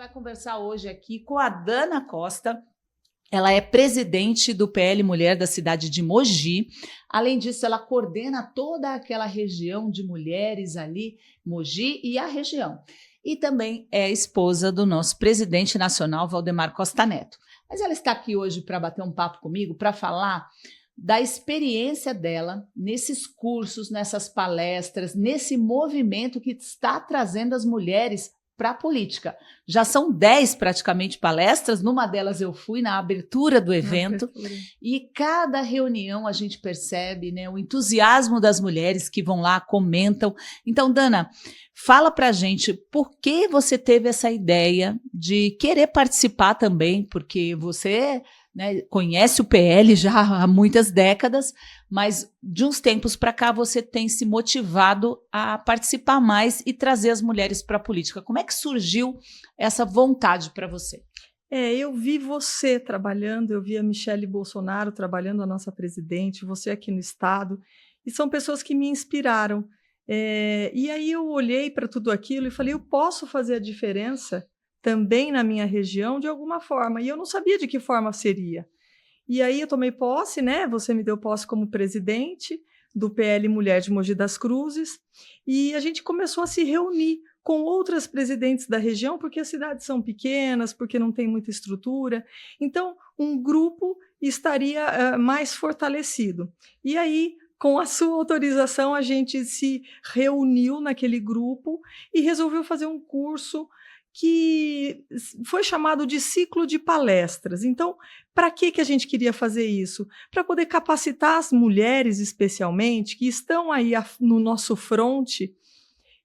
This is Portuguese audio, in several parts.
vai conversar hoje aqui com a Dana Costa. Ela é presidente do PL Mulher da cidade de Mogi. Além disso, ela coordena toda aquela região de mulheres ali, Mogi e a região. E também é esposa do nosso presidente nacional, Valdemar Costa Neto. Mas ela está aqui hoje para bater um papo comigo, para falar da experiência dela nesses cursos, nessas palestras, nesse movimento que está trazendo as mulheres para a política. Já são 10 praticamente palestras, numa delas eu fui na abertura do evento, e cada reunião a gente percebe, né, o entusiasmo das mulheres que vão lá, comentam. Então, Dana, fala para a gente por que você teve essa ideia de querer participar também, porque você, né, conhece o PL já há muitas décadas, mas de uns tempos para cá você tem se motivado a participar mais e trazer as mulheres para a política. Como é que surgiu essa vontade para você? Eu vi você trabalhando, eu vi a Michele Bolsonaro trabalhando, a nossa presidente, você aqui no estado, e são pessoas que me inspiraram. E aí eu olhei para tudo aquilo e falei, eu posso fazer a diferença também na minha região de alguma forma, e eu não sabia de que forma seria. E aí eu tomei posse, né? Você me deu posse como presidente do PL Mulher de Mogi das Cruzes, e a gente começou a se reunir com outras presidentes da região, porque as cidades são pequenas, porque não tem muita estrutura. Então, um grupo estaria mais fortalecido. E aí, com a sua autorização, a gente se reuniu naquele grupo e resolveu fazer um curso que foi chamado de ciclo de palestras. Então, para que a gente queria fazer isso? Para poder capacitar as mulheres, especialmente, que estão aí no nosso fronte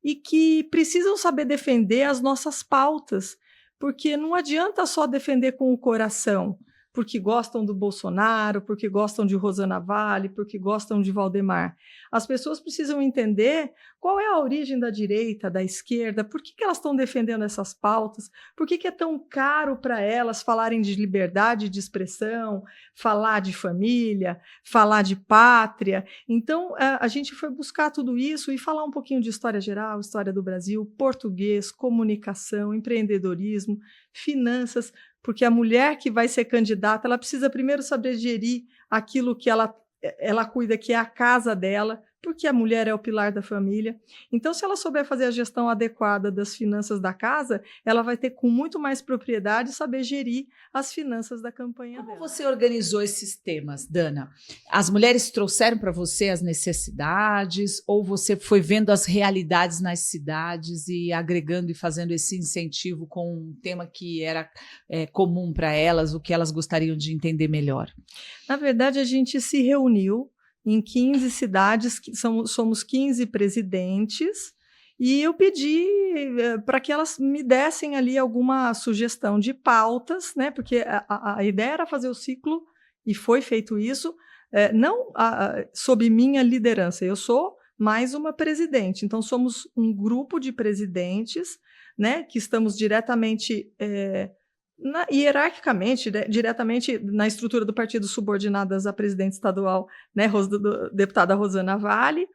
e que precisam saber defender as nossas pautas, porque não adianta só defender com o coração, porque gostam do Bolsonaro, porque gostam de Rosana Vale, porque gostam de Valdemar. As pessoas precisam entender qual é a origem da direita, da esquerda, por que elas estão defendendo essas pautas, por que é tão caro para elas falarem de liberdade de expressão, falar de família, falar de pátria. Então, a gente foi buscar tudo isso e falar um pouquinho de história geral, história do Brasil, português, comunicação, empreendedorismo, finanças, porque a mulher que vai ser candidata, ela precisa primeiro saber gerir aquilo que ela cuida, que é a casa dela, porque a mulher é o pilar da família. Então, se ela souber fazer a gestão adequada das finanças da casa, ela vai ter com muito mais propriedade saber gerir as finanças da campanha dela. Como você organizou esses temas, Dana? As mulheres trouxeram para você as necessidades ou você foi vendo as realidades nas cidades e agregando e fazendo esse incentivo com um tema que era comum para elas, o que elas gostariam de entender melhor? Na verdade, a gente se reuniu em 15 cidades, somos 15 presidentes, e eu pedi para que elas me dessem ali alguma sugestão de pautas, né? Porque a ideia era fazer o ciclo, e foi feito isso, não sob minha liderança, eu sou mais uma presidente, então somos um grupo de presidentes, né, que estamos diretamente... hierarquicamente, diretamente na estrutura do partido, subordinadas à presidente estadual, né, deputada Rosana Vale,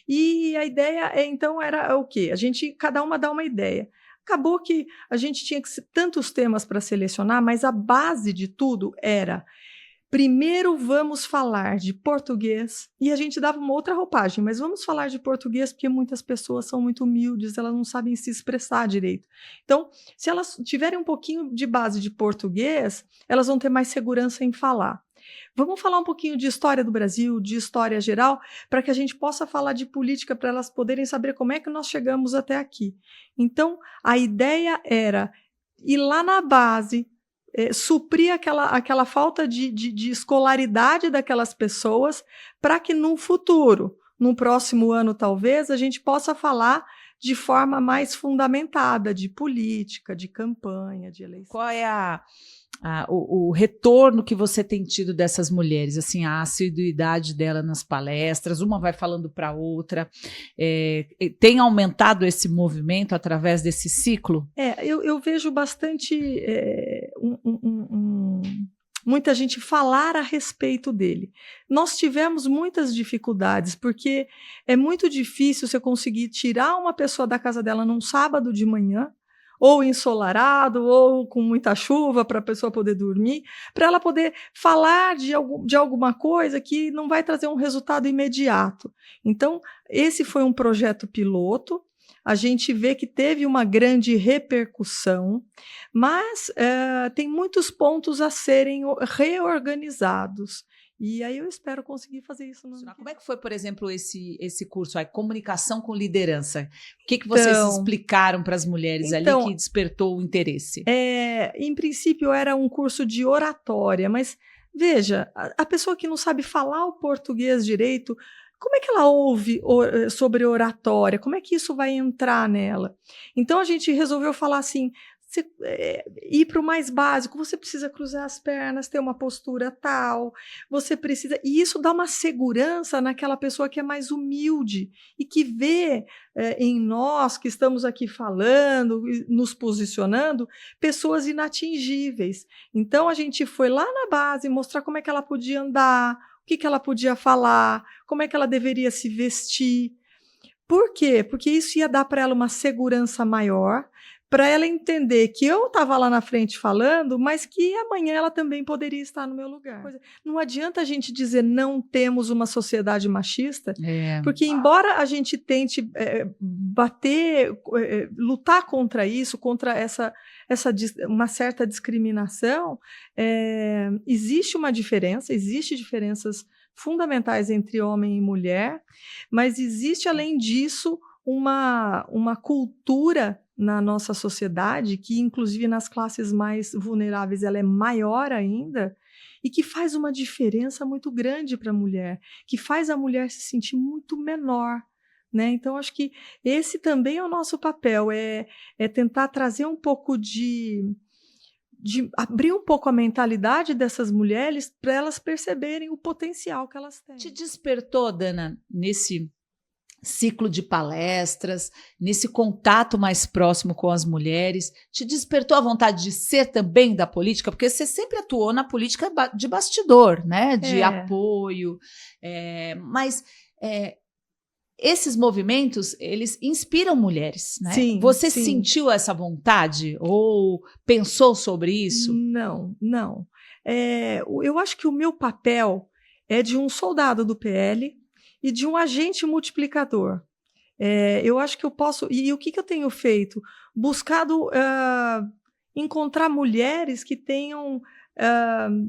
e a ideia então era o quê? Cada uma dá uma ideia. Acabou que a gente tinha tantos temas para selecionar, mas a base de tudo era: primeiro vamos falar de português, e a gente dava uma outra roupagem, mas vamos falar de português porque muitas pessoas são muito humildes, elas não sabem se expressar direito. Então, se elas tiverem um pouquinho de base de português, elas vão ter mais segurança em falar. Vamos falar um pouquinho de história do Brasil, de história geral, para que a gente possa falar de política, para elas poderem saber como é que nós chegamos até aqui. Então, a ideia era ir lá na base, suprir aquela falta de escolaridade daquelas pessoas, para que no futuro, no próximo ano talvez, a gente possa falar de forma mais fundamentada de política, de campanha, de eleição. Qual é o retorno que você tem tido dessas mulheres, assim, a assiduidade dela nas palestras, uma vai falando para a outra, tem aumentado esse movimento através desse ciclo? Eu vejo bastante muita gente falar a respeito dele. Nós tivemos muitas dificuldades, porque é muito difícil você conseguir tirar uma pessoa da casa dela num sábado de manhã, ou ensolarado, ou com muita chuva para a pessoa poder dormir, para ela poder falar de alguma coisa que não vai trazer um resultado imediato. Então, esse foi um projeto piloto. A gente vê que teve uma grande repercussão, mas tem muitos pontos a serem reorganizados. E aí eu espero conseguir fazer isso no ano que vem. Como é que foi, por exemplo, esse curso, a comunicação com liderança? O que vocês explicaram para as mulheres ali que despertou o interesse? Em princípio era um curso de oratória, mas veja, a pessoa que não sabe falar o português direito, como é que ela ouve sobre oratória? Como é que isso vai entrar nela? Então a gente resolveu falar assim, ir para o mais básico, você precisa cruzar as pernas, ter uma postura tal, você precisa... E isso dá uma segurança naquela pessoa que é mais humilde e que vê em nós que estamos aqui falando, nos posicionando, pessoas inatingíveis. Então a gente foi lá na base mostrar como é que ela podia andar, o que ela podia falar, como é que ela deveria se vestir. Por quê? Porque isso ia dar para ela uma segurança maior, para ela entender que eu estava lá na frente falando, mas que amanhã ela também poderia estar no meu lugar. Não adianta a gente dizer não temos uma sociedade machista, porque embora a gente tente lutar contra isso, contra uma certa discriminação, existe uma diferença, existem diferenças fundamentais entre homem e mulher, mas existe, além disso, uma cultura na nossa sociedade, que inclusive nas classes mais vulneráveis ela é maior ainda, e que faz uma diferença muito grande para a mulher, que faz a mulher se sentir muito menor. Né? Então, acho que esse também é o nosso papel, é tentar trazer um pouco de abrir um pouco a mentalidade dessas mulheres para elas perceberem o potencial que elas têm. Te despertou, Dana, nesse ciclo de palestras, nesse contato mais próximo com as mulheres, te despertou a vontade de ser também da política? Porque você sempre atuou na política de bastidor, né? De apoio, mas esses movimentos, eles inspiram mulheres, né? Sim, você sentiu essa vontade ou pensou sobre isso? Não. Eu acho que o meu papel é de um soldado do PL e de um agente multiplicador. Eu acho que eu posso... E o que eu tenho feito? Buscado encontrar mulheres que tenham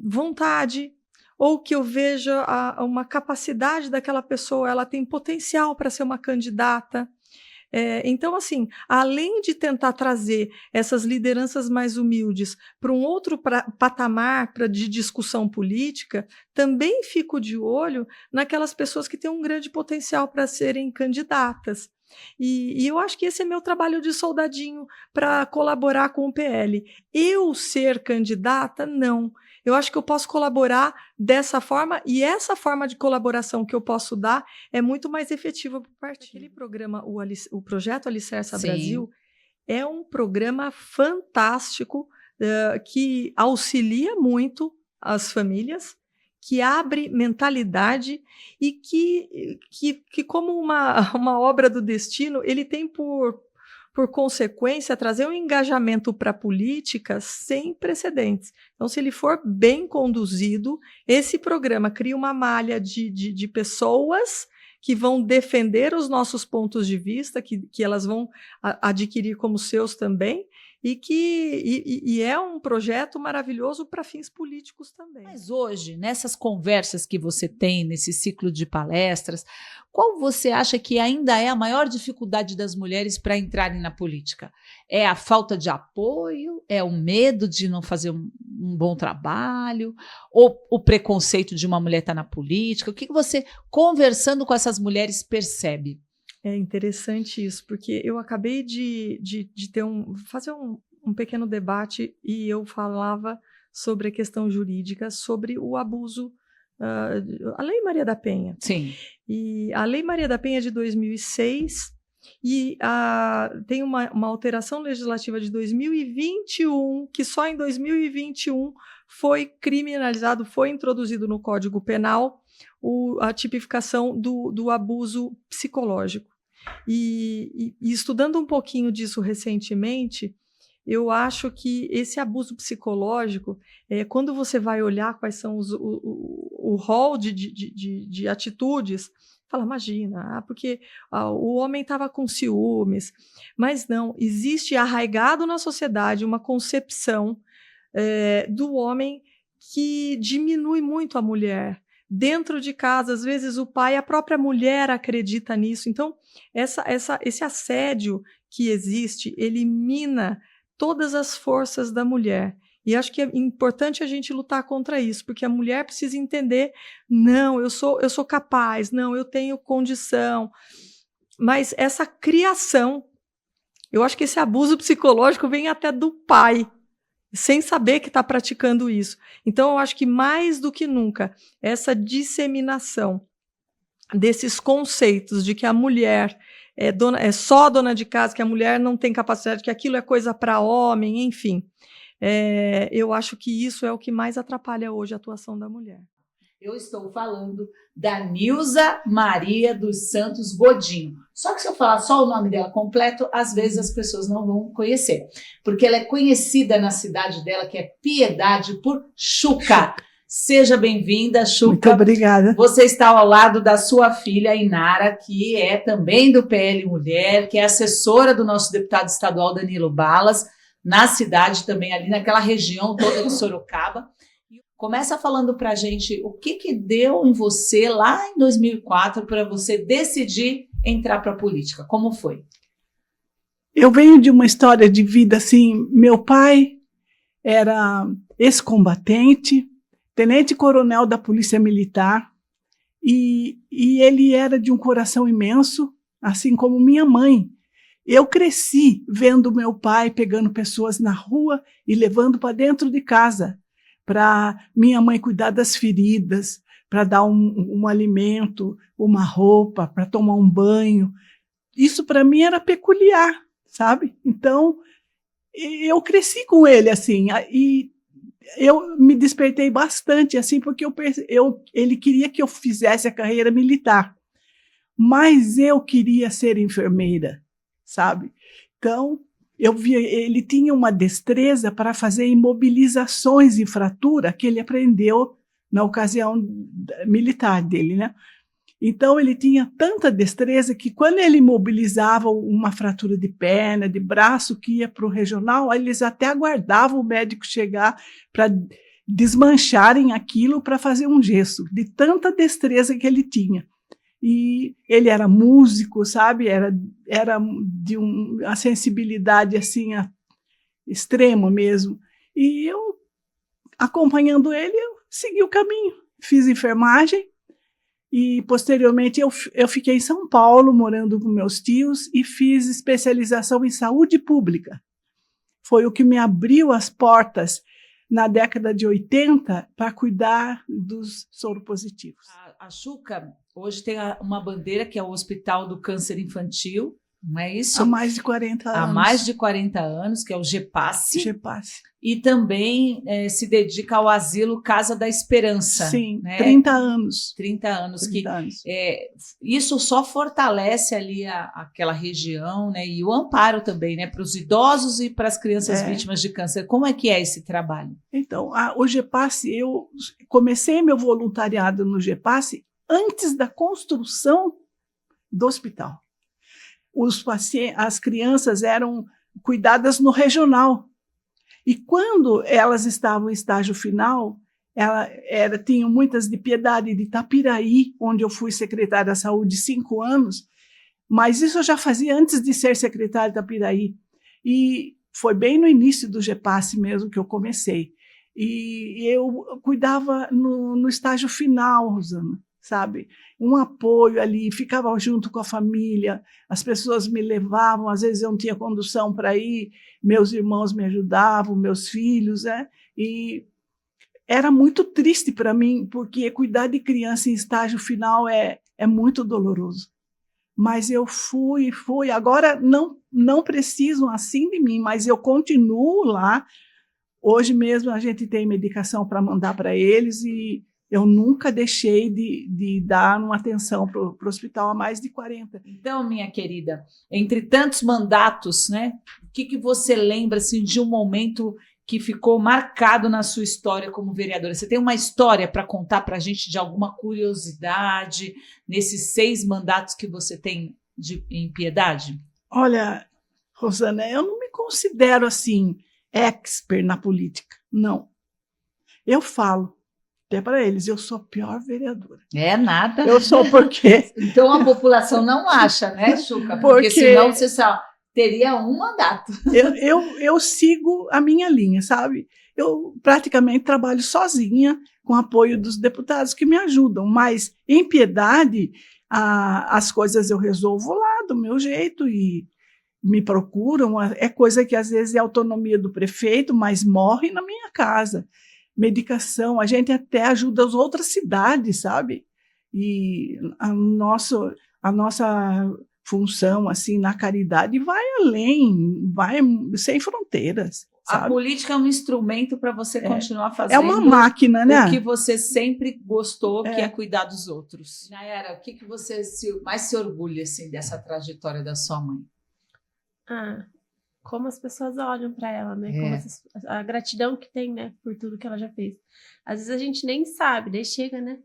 vontade, ou que eu veja uma capacidade daquela pessoa, ela tem potencial para ser uma candidata. Então, assim, além de tentar trazer essas lideranças mais humildes para um outro patamar de discussão política, também fico de olho naquelas pessoas que têm um grande potencial para serem candidatas. E eu acho que esse é meu trabalho de soldadinho para colaborar com o PL. Eu ser candidata, não. Eu acho que eu posso colaborar dessa forma, e essa forma de colaboração que eu posso dar é muito mais efetiva para o partido. Aquele programa, o Projeto Alicerça Brasil, é um programa fantástico que auxilia muito as famílias, que abre mentalidade e que como uma obra do destino, ele tem por consequência, trazer um engajamento para a política sem precedentes. Então, se ele for bem conduzido, esse programa cria uma malha de pessoas que vão defender os nossos pontos de vista, que elas vão adquirir como seus também, e é um projeto maravilhoso para fins políticos também. Mas hoje, nessas conversas que você tem, nesse ciclo de palestras, qual você acha que ainda é a maior dificuldade das mulheres para entrarem na política? É a falta de apoio? É o medo de não fazer um bom trabalho? Ou o preconceito de uma mulher estar na política? O que você, conversando com essas mulheres, percebe? É interessante isso, porque eu acabei de fazer um pequeno debate e eu falava sobre a questão jurídica, sobre o abuso, a Lei Maria da Penha. Sim. E a Lei Maria da Penha é de 2006 e tem uma alteração legislativa de 2021, que só em 2021 foi criminalizado, foi introduzido no Código Penal a tipificação do abuso psicológico. E estudando um pouquinho disso recentemente, eu acho que esse abuso psicológico, quando você vai olhar quais são o rol de atitudes, fala, imagina, porque o homem estava com ciúmes. Mas não, existe arraigado na sociedade uma concepção do homem que diminui muito a mulher. Dentro de casa, às vezes o pai, a própria mulher acredita nisso. Então, esse assédio que existe, ele mina todas as forças da mulher. E acho que é importante a gente lutar contra isso, porque a mulher precisa entender, não, eu sou capaz, não, eu tenho condição. Mas essa criação, eu acho que esse abuso psicológico vem até do pai, sem saber que está praticando isso. Então, eu acho que mais do que nunca, essa disseminação desses conceitos de que a mulher é só dona de casa, que a mulher não tem capacidade, que aquilo é coisa para homem, enfim. Eu acho que isso é o que mais atrapalha hoje a atuação da mulher. Eu estou falando da Nilza Maria dos Santos Godinho. Só que se eu falar só o nome dela completo, às vezes as pessoas não vão conhecer. Porque ela é conhecida na cidade dela, que é Piedade, por Chuca. Seja bem-vinda, Chuca. Muito obrigada. Você está ao lado da sua filha, Inara, que é também do PL Mulher, que é assessora do nosso deputado estadual, Danilo Balas, na cidade também, ali naquela região toda de Sorocaba. Começa falando para a gente o que deu em você lá em 2004 para você decidir entrar para a política. Como foi? Eu venho de uma história de vida assim. Meu pai era ex-combatente, tenente-coronel da Polícia Militar, e ele era de um coração imenso, assim como minha mãe. Eu cresci vendo meu pai pegando pessoas na rua e levando para dentro de casa, para minha mãe cuidar das feridas, para dar um alimento, uma roupa, para tomar um banho. Isso para mim era peculiar, sabe? Então, eu cresci com ele assim, e eu me despertei bastante assim, porque ele queria que eu fizesse a carreira militar, mas eu queria ser enfermeira, sabe? Então, eu via, ele tinha uma destreza para fazer imobilizações em fratura que ele aprendeu na ocasião militar dele, né? Então, ele tinha tanta destreza que quando ele imobilizava uma fratura de perna, de braço, que ia para o regional, eles até aguardavam o médico chegar para desmancharem aquilo para fazer um gesso, de tanta destreza que ele tinha. E ele era músico, sabe? Era de uma sensibilidade assim extrema mesmo. E eu, acompanhando ele, eu segui o caminho. Fiz enfermagem e, posteriormente, eu fiquei em São Paulo, morando com meus tios, e fiz especialização em saúde pública. Foi o que me abriu as portas na década de 80 para cuidar dos soropositivos. A Chuca hoje tem uma bandeira que é o Hospital do Câncer Infantil, não é isso? Há mais de 40 anos. Há mais de 40 anos, que é o GEPASSE. GEPASSE. E também se dedica ao asilo Casa da Esperança. Sim, né? 30 anos. 30 anos. 30 anos. Isso só fortalece ali aquela região, né? E o amparo também, né? Para os idosos e para as crianças vítimas de câncer. Como é que é esse trabalho? Então, o GEPASSE, eu comecei meu voluntariado no GEPASSE antes da construção do hospital. As crianças eram cuidadas no regional. E quando elas estavam em estágio final, tinham muitas de Piedade, de Itapiraí, onde eu fui secretária da saúde 5 anos, mas isso eu já fazia antes de ser secretária de Itapiraí. E foi bem no início do GEPASSE mesmo que eu comecei. E eu cuidava no estágio final, Rosana, sabe? Um apoio ali, ficava junto com a família, as pessoas me levavam, às vezes eu não tinha condução para ir, meus irmãos me ajudavam, meus filhos, e era muito triste para mim, porque cuidar de criança em estágio final é muito doloroso. Mas eu fui, agora não precisam assim de mim, mas eu continuo lá. Hoje mesmo a gente tem medicação para mandar para eles e Eu nunca deixei de dar uma atenção para o hospital há mais de 40. Então, minha querida, entre tantos mandatos, né, o que você lembra assim, de um momento que ficou marcado na sua história como vereadora? Você tem uma história para contar para a gente de alguma curiosidade nesses 6 mandatos que você tem em Piedade? Olha, Rosana, eu não me considero assim expert na política, não. Eu falo até para eles, eu sou a pior vereadora. É nada. Eu sou porque... Então a população não acha, né, Xuca? Porque senão você só teria um mandato. Eu sigo a minha linha, sabe? Eu praticamente trabalho sozinha, com apoio dos deputados que me ajudam, mas em Piedade as coisas eu resolvo lá do meu jeito e me procuram. É coisa que às vezes é autonomia do prefeito, mas morre na minha casa. Medicação, a gente até ajuda as outras cidades, sabe? E a nossa função assim na caridade vai além, vai sem fronteiras. Sabe? A política é um instrumento para você continuar fazendo. É uma máquina, né? O que você sempre gostou, que é cuidar dos outros. Nayara, o que você mais se orgulha assim, dessa trajetória da sua mãe? Como as pessoas olham para ela, né? Como a gratidão que tem, né? Por tudo que ela já fez. Às vezes a gente nem sabe, daí chega, né?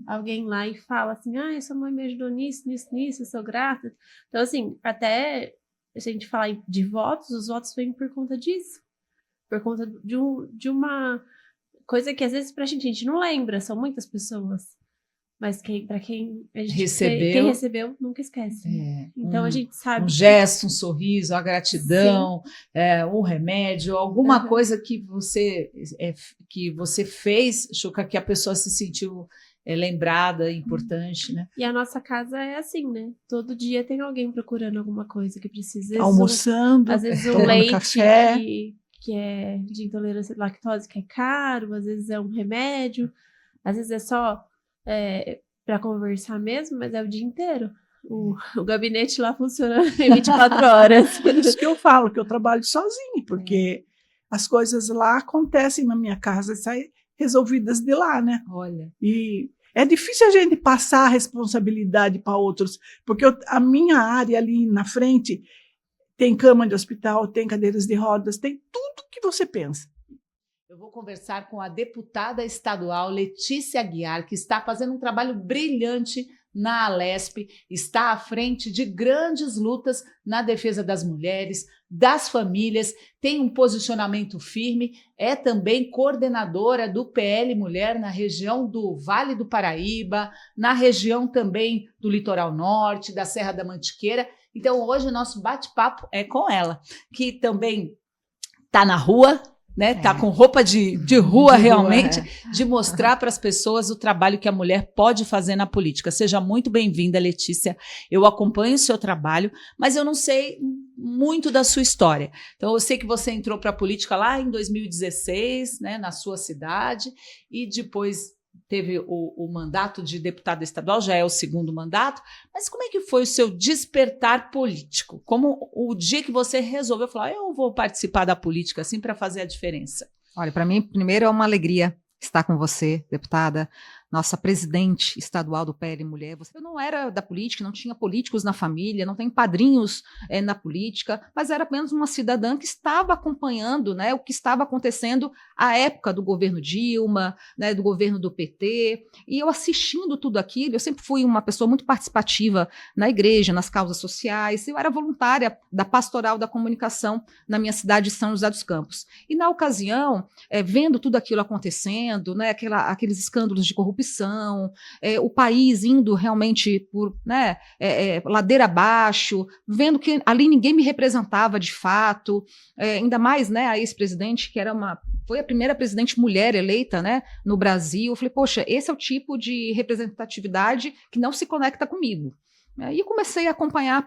Alguém lá e fala assim, sua mãe me ajudou nisso, eu sou grata. Então, assim, até se a gente falar de votos, os votos vêm por conta disso. Por conta de uma coisa que às vezes pra gente não lembra, são muitas pessoas. Mas para quem a gente quem recebeu, nunca esquece. Então a gente sabe. Um gesto, um sorriso, a gratidão, um remédio, alguma coisa que você fez, Xuca, que a pessoa se sentiu lembrada, importante, né? E a nossa casa é assim, né? Todo dia tem alguém procurando alguma coisa que precisa. Almoçando, às vezes um leite café. Que é de intolerância à lactose, que é caro, às vezes é um remédio, às vezes é só para conversar mesmo, mas é o dia inteiro. O gabinete lá funciona 24 horas. Por isso que eu falo que eu trabalho sozinha, porque as coisas lá acontecem na minha casa e saem resolvidas de lá, né? Olha. E é difícil a gente passar a responsabilidade para outros, porque a minha área ali na frente tem cama de hospital, tem cadeiras de rodas, tem tudo que você pensa. Eu vou conversar com a deputada estadual Letícia Aguiar, que está fazendo um trabalho brilhante na Alesp, está à frente de grandes lutas na defesa das mulheres, das famílias, tem um posicionamento firme, é também coordenadora do PL Mulher na região do Vale do Paraíba, na região também do Litoral Norte, da Serra da Mantiqueira. Então, hoje o nosso bate-papo é com ela, que também está na rua, né? Tá com roupa de rua realmente, de mostrar para as pessoas o trabalho que a mulher pode fazer na política. Seja muito bem-vinda, Letícia. Eu acompanho o seu trabalho, mas eu não sei muito da sua história. Então, eu sei que você entrou para a política lá em 2016, né, na sua cidade, e depois teve o mandato de deputada estadual, já é o 2º mandato, mas como é que foi o seu despertar político? Como o dia que você resolveu falar, eu vou participar da política assim para fazer a diferença? Olha, para mim, primeiro é uma alegria estar com você, deputada, nossa presidente estadual do PL Mulher. Eu não era da política, não tinha políticos na família, não tenho padrinhos na política, mas era apenas uma cidadã que estava acompanhando, né, o que estava acontecendo à época do governo Dilma, né, do governo do PT, e eu assistindo tudo aquilo. Eu sempre fui uma pessoa muito participativa na igreja, nas causas sociais. Eu era voluntária da Pastoral da Comunicação na minha cidade de São José dos Campos. E na ocasião, vendo tudo aquilo acontecendo, né, aqueles escândalos de corrupção, o país indo realmente por ladeira abaixo, vendo que ali ninguém me representava de fato, ainda mais, né, a ex-presidente, que foi a primeira presidente mulher eleita, né, no Brasil. Eu falei, poxa, esse é o tipo de representatividade que não se conecta comigo. E comecei a acompanhar,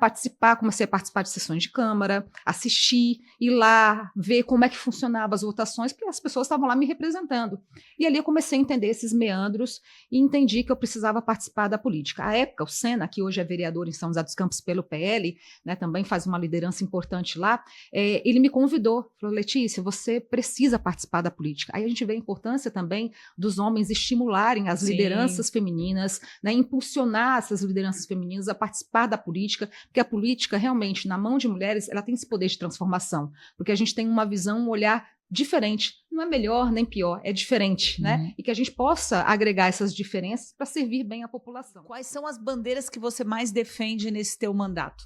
comecei a participar de sessões de Câmara, assistir, ir lá, ver como é que funcionavam as votações, porque as pessoas estavam lá me representando. E ali eu comecei a entender esses meandros e entendi que eu precisava participar da política. À época, o Sena, que hoje é vereador em São José dos Campos pelo PL, né, também faz uma liderança importante lá, ele me convidou, falou, Letícia, você precisa participar da política. Aí a gente vê a importância também dos homens estimularem as lideranças femininas, né, impulsionar essas lideranças femininas a participar da política, porque a política realmente, na mão de mulheres, ela tem esse poder de transformação, porque a gente tem uma visão, um olhar diferente, não é melhor nem pior, é diferente, né? E que a gente possa agregar essas diferenças para servir bem a população. Quais são as bandeiras que você mais defende nesse teu mandato?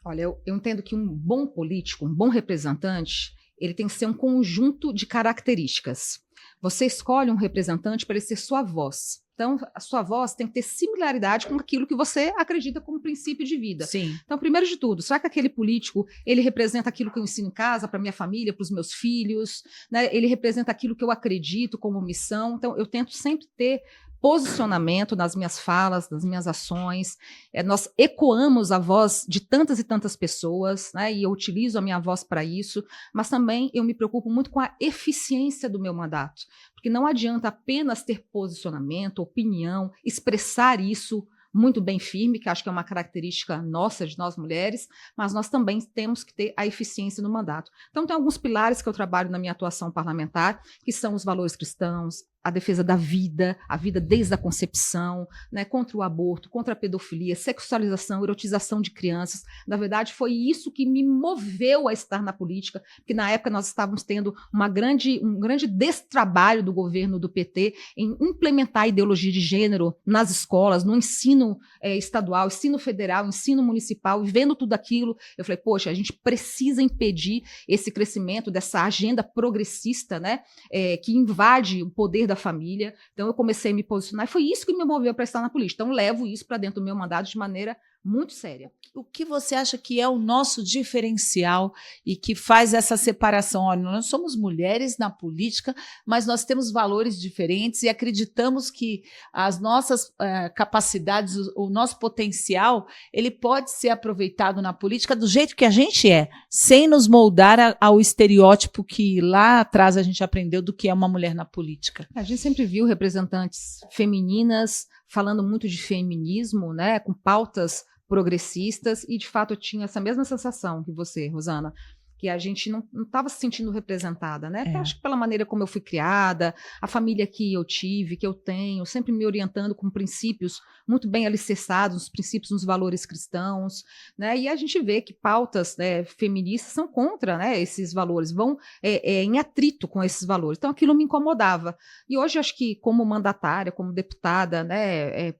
Olha, eu entendo que um bom político, um bom representante, ele tem que ser um conjunto de características. Você escolhe um representante para ele ser sua voz. Então, a sua voz tem que ter similaridade com aquilo que você acredita como princípio de vida. Sim. Então, primeiro de tudo, será que aquele político, ele representa aquilo que eu ensino em casa, para minha família, para os meus filhos? Né? Ele representa aquilo que eu acredito como missão? Então, eu tento sempre ter posicionamento nas minhas falas, nas minhas ações. Nós ecoamos a voz de tantas e tantas pessoas, né? E eu utilizo a minha voz para isso, mas também eu me preocupo muito com a eficiência do meu mandato, porque não adianta apenas ter posicionamento, opinião, expressar isso muito bem firme, que acho que é uma característica nossa, de nós mulheres, mas nós também temos que ter a eficiência no mandato. Então, tem alguns pilares que eu trabalho na minha atuação parlamentar, que são os valores cristãos, a defesa da vida, a vida desde a concepção, né, contra o aborto, contra a pedofilia, sexualização, erotização de crianças. Na verdade, foi isso que me moveu a estar na política, porque na época nós estávamos tendo um grande destrabalho do governo do PT em implementar a ideologia de gênero nas escolas, no ensino estadual, ensino federal, ensino municipal, e vendo tudo aquilo, eu falei, poxa, a gente precisa impedir esse crescimento dessa agenda progressista, né, que invade o poder da família. Então eu comecei a me posicionar e foi isso que me moveu para estar na política. Então levo isso para dentro do meu mandato de maneira muito séria. O que você acha que é o nosso diferencial e que faz essa separação? Olha, nós somos mulheres na política, mas nós temos valores diferentes e acreditamos que as nossas capacidades, o nosso potencial, ele pode ser aproveitado na política do jeito que a gente é, sem nos moldar ao estereótipo que lá atrás a gente aprendeu do que é uma mulher na política. A gente sempre viu representantes femininas falando muito de feminismo, né, com pautas progressistas, e de fato eu tinha essa mesma sensação que você, Rosana, que a gente não estava se sentindo representada, né? Acho que pela maneira como eu fui criada, a família que eu tive, que eu tenho, sempre me orientando com princípios muito bem alicerçados, os princípios nos valores cristãos, né? E a gente vê que pautas, né, feministas são contra, né, esses valores, vão em atrito com esses valores. Então aquilo me incomodava. E hoje acho que como mandatária, como deputada, né,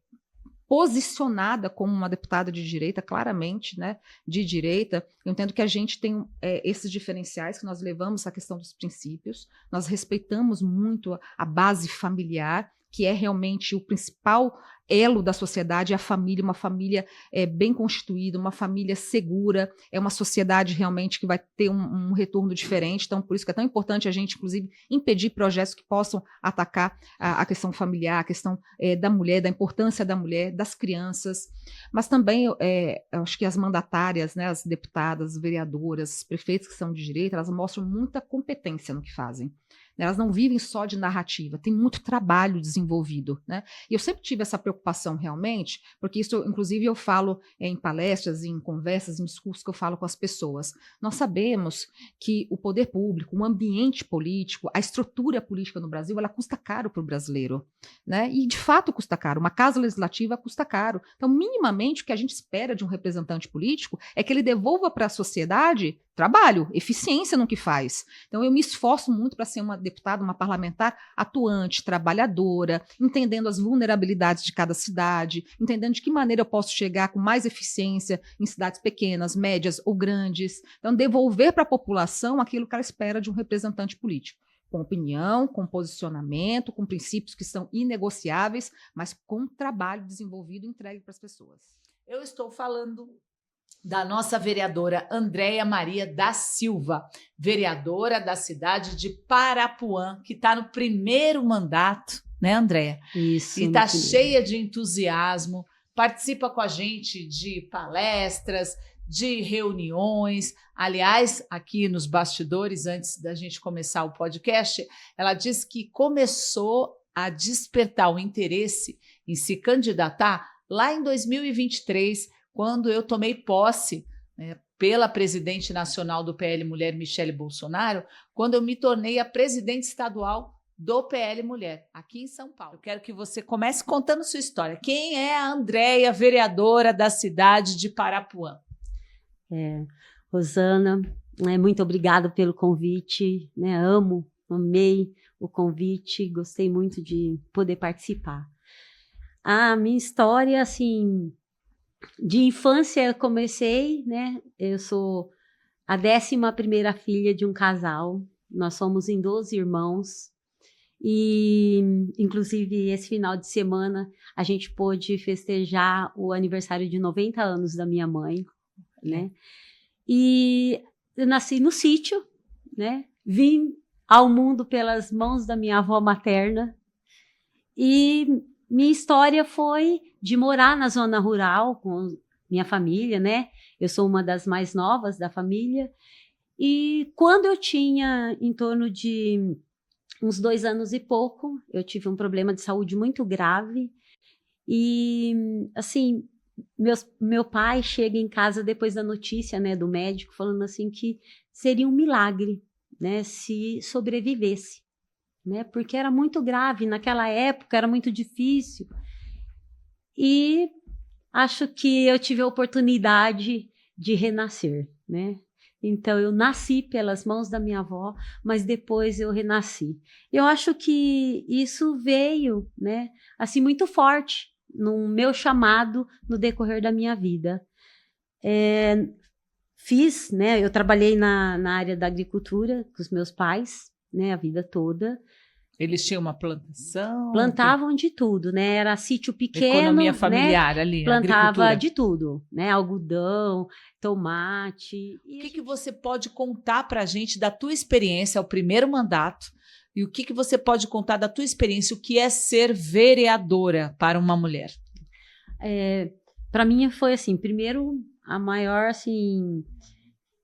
posicionada como uma deputada de direita, claramente, né, de direita, eu entendo que a gente tem esses diferenciais que nós levamos à questão dos princípios, nós respeitamos muito a base familiar, que é realmente o principal elo da sociedade, é a família, uma família bem constituída, uma família segura, é uma sociedade realmente que vai ter um retorno diferente. Então, por isso que é tão importante a gente, inclusive, impedir projetos que possam atacar a questão familiar, a questão da mulher, da importância da mulher, das crianças. Mas também, eu acho que as mandatárias, né, as deputadas, as vereadoras, os prefeitos que são de direita, elas mostram muita competência no que fazem. Elas não vivem só de narrativa, tem muito trabalho desenvolvido, né? E eu sempre tive essa preocupação realmente, porque isso, inclusive, eu falo em palestras, em conversas, em discursos que eu falo com as pessoas. Nós sabemos que o poder público, o ambiente político, a estrutura política no Brasil, ela custa caro para o brasileiro, né? E, de fato, custa caro. Uma casa legislativa custa caro. Então, minimamente, o que a gente espera de um representante político é que ele devolva para a sociedade trabalho, eficiência no que faz. Então, eu me esforço muito para ser uma deputada, uma parlamentar atuante, trabalhadora, entendendo as vulnerabilidades de cada cidade, entendendo de que maneira eu posso chegar com mais eficiência em cidades pequenas, médias ou grandes. Então, devolver para a população aquilo que ela espera de um representante político. Com opinião, com posicionamento, com princípios que são inegociáveis, mas com trabalho desenvolvido e entregue para as pessoas. Eu estou falando da nossa vereadora Andréia Maria da Silva, vereadora da cidade de Parapuã, que está no primeiro mandato, né, Andréia? Isso. E está cheia de entusiasmo, participa com a gente de palestras, de reuniões. Aliás, aqui nos bastidores, antes da gente começar o podcast, ela disse que começou a despertar o interesse em se candidatar lá em 2023, quando eu tomei posse, né, pela presidente nacional do PL Mulher, Michele Bolsonaro, quando eu me tornei a presidente estadual do PL Mulher, aqui em São Paulo. Eu quero que você comece contando sua história. Quem é a Andréia, vereadora da cidade de Parapuã? Rosana, muito obrigada pelo convite, né? Amei o convite, gostei muito de poder participar. A minha história, assim, de infância eu comecei, né? Eu sou a 11ª filha de um casal, nós somos em 12 irmãos, e inclusive esse final de semana a gente pôde festejar o aniversário de 90 anos da minha mãe, né? E eu nasci no sítio, né? Vim ao mundo pelas mãos da minha avó materna, e minha história foi de morar na zona rural com minha família, né? Eu sou uma das mais novas da família, e quando eu tinha em torno de uns 2 anos e pouco, eu tive um problema de saúde muito grave, e assim, meu pai chega em casa depois da notícia, né, do médico, falando assim que seria um milagre, né, se sobrevivesse, né, porque era muito grave, naquela época era muito difícil, e acho que eu tive a oportunidade de renascer, né. Então, eu nasci pelas mãos da minha avó, mas depois eu renasci. Eu acho que isso veio, né, assim, muito forte no meu chamado no decorrer da minha vida. Fiz, né, eu trabalhei na área da agricultura com os meus pais, né, a vida toda. Eles tinham uma plantação? Plantavam de tudo, né? Era sítio pequeno, economia familiar, né? ali, Plantava agricultura. de tudo, né? Algodão, tomate. O que você pode contar para a gente da tua experiência, o primeiro mandato, e o que você pode contar da tua experiência, o que é ser vereadora para uma mulher? Para mim foi assim, primeiro a maior assim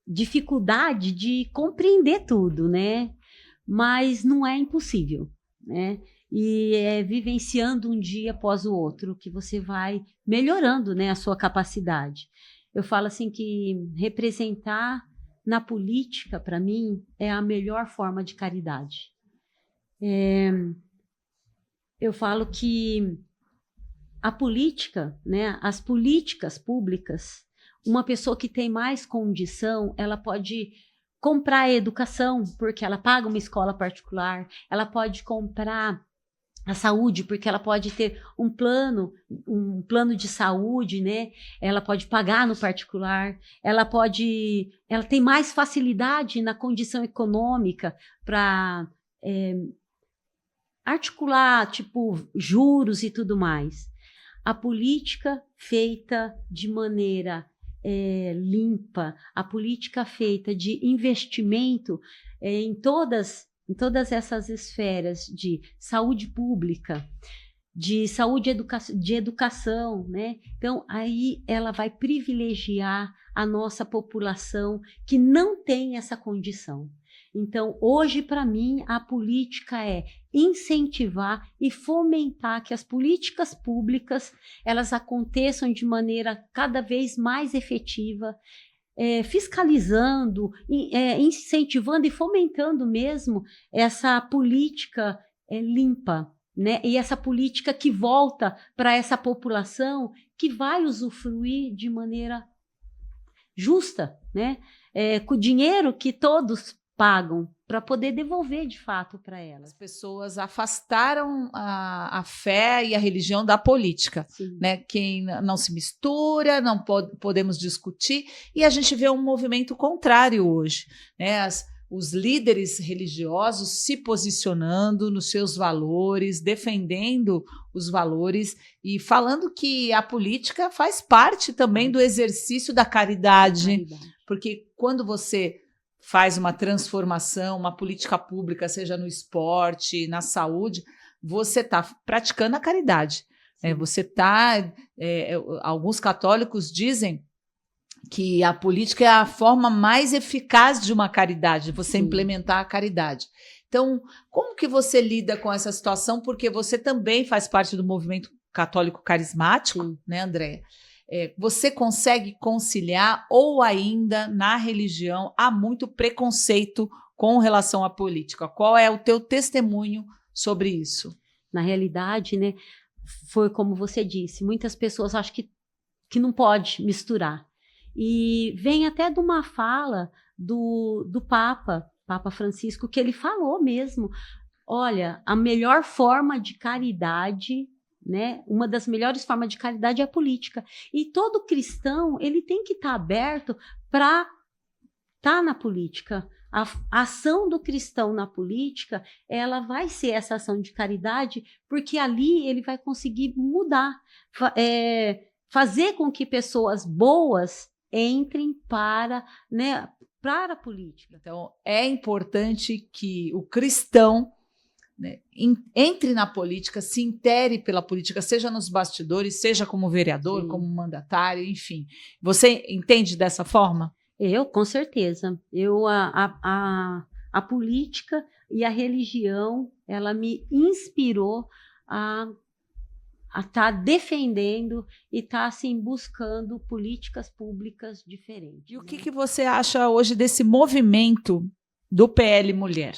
dificuldade de compreender tudo, né? Mas não é impossível, né? E é vivenciando um dia após o outro que você vai melhorando, né, a sua capacidade. Eu falo assim que representar na política, para mim, é a melhor forma de caridade. Eu falo que a política, né, as políticas públicas, uma pessoa que tem mais condição, ela pode comprar a educação, porque ela paga uma escola particular, ela pode comprar a saúde, porque ela pode ter um plano de saúde, né? Ela pode pagar no particular, ela tem mais facilidade na condição econômica para articular, tipo, juros e tudo mais. A política feita de maneira limpa, a política feita de investimento em todas essas esferas de saúde pública, de saúde de educação, né? Então, aí ela vai privilegiar a nossa população que não tem essa condição. Então, hoje, para mim, a política é incentivar e fomentar que as políticas públicas elas aconteçam de maneira cada vez mais efetiva, fiscalizando, incentivando e fomentando mesmo essa política limpa, né? E essa política que volta para essa população que vai usufruir de maneira justa, né? Com o dinheiro que todos pagam para poder devolver de fato para elas. As pessoas afastaram a fé e a religião da política, Sim. né? Quem não se mistura, não podemos discutir, e a gente vê um movimento contrário hoje, né? Os líderes religiosos se posicionando nos seus valores, defendendo os valores e falando que a política faz parte também do exercício da caridade. Porque quando você faz uma transformação, uma política pública, seja no esporte, na saúde, você está praticando a caridade. Você tá, alguns católicos dizem que a política é a forma mais eficaz de uma caridade, de você implementar a caridade. Então, como que você lida com essa situação? Porque você também faz parte do movimento católico carismático, né, Andréia? Você consegue conciliar ou ainda na religião há muito preconceito com relação à política? Qual é o teu testemunho sobre isso? Na realidade, né, foi como você disse, muitas pessoas acham que não pode misturar. E vem até de uma fala do Papa Francisco, que ele falou mesmo, olha, a melhor forma de caridade, né, uma das melhores formas de caridade é a política. E todo cristão, ele tem que estar aberto para estar na política. A ação do cristão na política, ela vai ser essa ação de caridade, porque ali ele vai conseguir mudar, fazer com que pessoas boas entrem para a política. Então, é importante que o cristão, né, entre na política, se intere pela política, seja nos bastidores, seja como vereador, Sim. como mandatário, enfim. Você entende dessa forma? Com certeza. A política e a religião, ela me inspirou a estar defendendo e estar assim, buscando políticas públicas diferentes. E o que você acha hoje desse movimento do PL Mulher,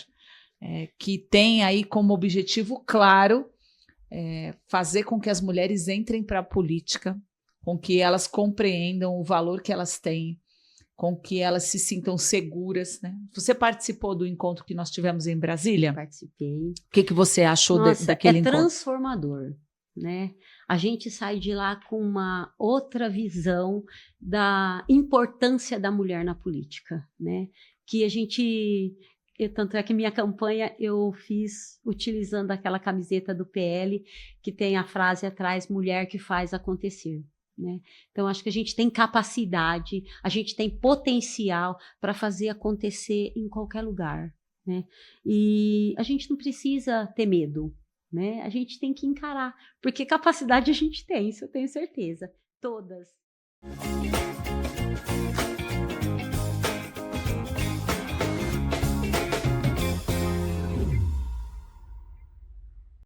que tem aí como objetivo claro fazer com que as mulheres entrem para a política, com que elas compreendam o valor que elas têm, com que elas se sintam seguras, né? Você participou do encontro que nós tivemos em Brasília? Participei. O que você achou daquele encontro? Transformador, né? A gente sai de lá com uma outra visão da importância da mulher na política, né? Que tanto é que minha campanha eu fiz utilizando aquela camiseta do PL que tem a frase atrás, mulher que faz acontecer. Né? Então, acho que a gente tem capacidade, a gente tem potencial para fazer acontecer em qualquer lugar. Né? E a gente não precisa ter medo, né? A gente tem que encarar, porque capacidade a gente tem, isso eu tenho certeza. Todas.